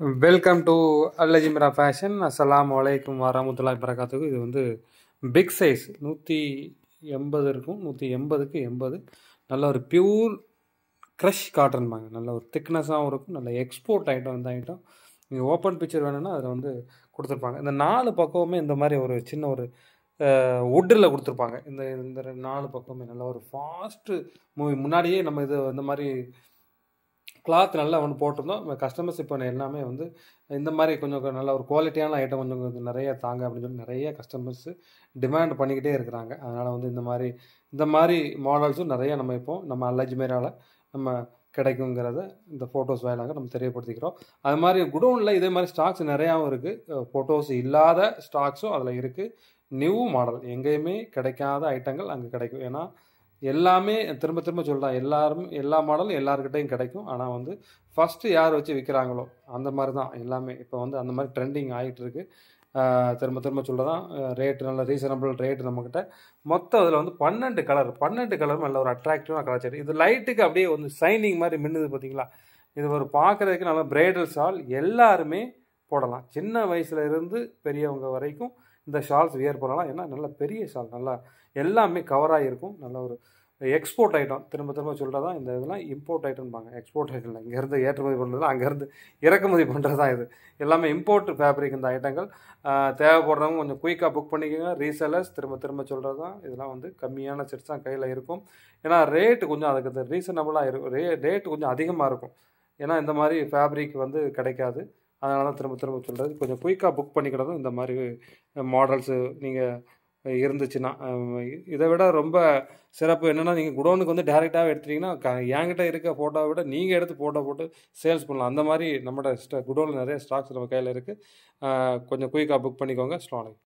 Welcome to அல்லஜிம்ரா fashion. அஸ்ஸலாமு அலைக்கும் வரமத்துல்லாஹி வரகாத்துஹு. இது வந்து பிக் சைஸ் 180 இருக்கும். 180க்கு 80 நல்ல ஒரு பியூர் க்ரஷ் காட்டன்பாங்க. நல்ல ஒரு திக்னஸாகவும் இருக்கும். நல்ல எக்ஸ்போர்ட் ஐட்டம். இந்த ஐட்டம் நீங்கள் ஓப்பன் பிக்சர் வேணும்னா அதில் வந்து கொடுத்துருப்பாங்க. இந்த 4 பக்கமுமே இந்த மாதிரி ஒரு சின்ன ஒரு வுட்டில் கொடுத்துருப்பாங்க. இந்த இந்த 4 பக்கமே நல்ல ஒரு ஃபாஸ்ட்டு மூவி. முன்னாடியே நம்ம இது இந்த மாதிரி கிளாத் நல்லா ஒன்று போட்டிருந்தோம். கஸ்டமர்ஸ் இப்போ எல்லாமே வந்து இந்த மாதிரி கொஞ்சம் நல்ல ஒரு குவாலிட்டியான ஐட்டம் கொஞ்சம் நிறைய தாங்க அப்படின்னு சொல்லி நிறைய கஸ்டமர்ஸ் டிமாண்ட் பண்ணிக்கிட்டே இருக்கிறாங்க. அதனால் வந்து இந்த மாதிரி மாடல்ஸும் நிறைய நம்ம அல்லஜ்மீராவில் நம்ம கிடைக்குங்கிறத இந்த ஃபோட்டோஸ் வாயிலாக நம்ம தெரியப்படுத்திக்கிறோம். அது மாதிரி குடோனில் இதே மாதிரி ஸ்டாக்ஸ் நிறையாவும் இருக்குது. ஃபோட்டோஸ் இல்லாத ஸ்டாக்ஸும் அதில் இருக்குது. நியூ மாடல் எங்கேயுமே கிடைக்காத ஐட்டங்கள் அங்கே கிடைக்கும். ஏன்னா எல்லாமே திரும்ப திரும்ப சொல்கிறேன், எல்லா மாடலும் எல்லாருக்கிட்டையும் கிடைக்கும். ஆனால் வந்து ஃபஸ்ட்டு யார் வச்சு விற்கிறாங்களோ அந்த மாதிரி தான் எல்லாமே இப்போ வந்து அந்த மாதிரி ட்ரெண்டிங் ஆகிட்டு இருக்கு. திரும்ப திரும்ப சொல்கிறதான், ரேட்டு நல்ல ரீசனபிள் ரேட்டு நம்மக்கிட்ட. மொத்தம் அதில் வந்து 12 கலரும் நல்ல ஒரு அட்ராக்டிவாக கலாச்சாரம். இது லைட்டுக்கு அப்படியே வந்து ஷைனிங் மாதிரி மின்னுது பார்த்தீங்களா? இது ஒரு பார்க்குறதுக்கு நல்ல பிரைடல் ஷால் எல்லாருமே போடலாம். சின்ன வயசுல இருந்து பெரியவங்க வரைக்கும் இந்த ஷால்ஸ் வியர் பண்ணலாம். ஏன்னா நல்ல பெரிய ஷால், நல்லா எல்லாமே கவராக இருக்கும். நல்ல ஒரு எக்ஸ்போர்ட் ஐட்டம். திரும்ப திரும்ப சொல்கிறதா, இந்த இதெல்லாம் இம்போர்ட் ஐட்டம்பாங்க. எக்ஸ்போர்ட் ஐட்டம் இல்லை, இங்கேருந்து ஏற்றுமதி பண்ணுறது, அங்கேருந்து இறக்குமதி பண்ணுறது தான் இது. எல்லாமே இம்போர்ட் ஃபேப்ரிக். இந்த ஐட்டங்கள் தேவைப்படுறவங்க கொஞ்சம் குயிக்காக புக் பண்ணிக்கோங்க. ரீசெல்லர்ஸ் திரும்ப திரும்ப சொல்கிறது தான், இதெல்லாம் வந்து கம்மியான செட்ஸ் தான் கையில் இருக்கும். ஏன்னா ரேட்டு கொஞ்சம் அதுக்கு ரீசனபுளாக இருக்கும். ரேட்டு கொஞ்சம் அதிகமாக இருக்கும். ஏன்னா இந்த மாதிரி ஃபேப்ரிக் வந்து கிடைக்காது. அதனால தான் திரும்ப திரும்ப சொல்கிறது, கொஞ்சம் குயிக்காக புக் பண்ணிக்கிறதும் இந்த மாதிரி மாடல்ஸு நீங்கள் இருந்துச்சுன்னா. இதை விட ரொம்ப சிறப்பு என்னென்னா, நீங்கள் குடோனுக்கு வந்து டேரெக்டாக எடுத்துட்டிங்கன்னா என்கிட்ட இருக்க ஃபோட்டோவை விட நீங்கள் எடுத்து ஃபோட்டோ போட்டு சேல்ஸ் பண்ணலாம். அந்த மாதிரி நம்மளோட குடோனில் நிறைய ஸ்டாக்ஸ் நம்ம கையில் இருக்குது. கொஞ்சம் குயிக்காக புக் பண்ணிக்கோங்க. அஸ்ஸலாமு அலைக்கும்.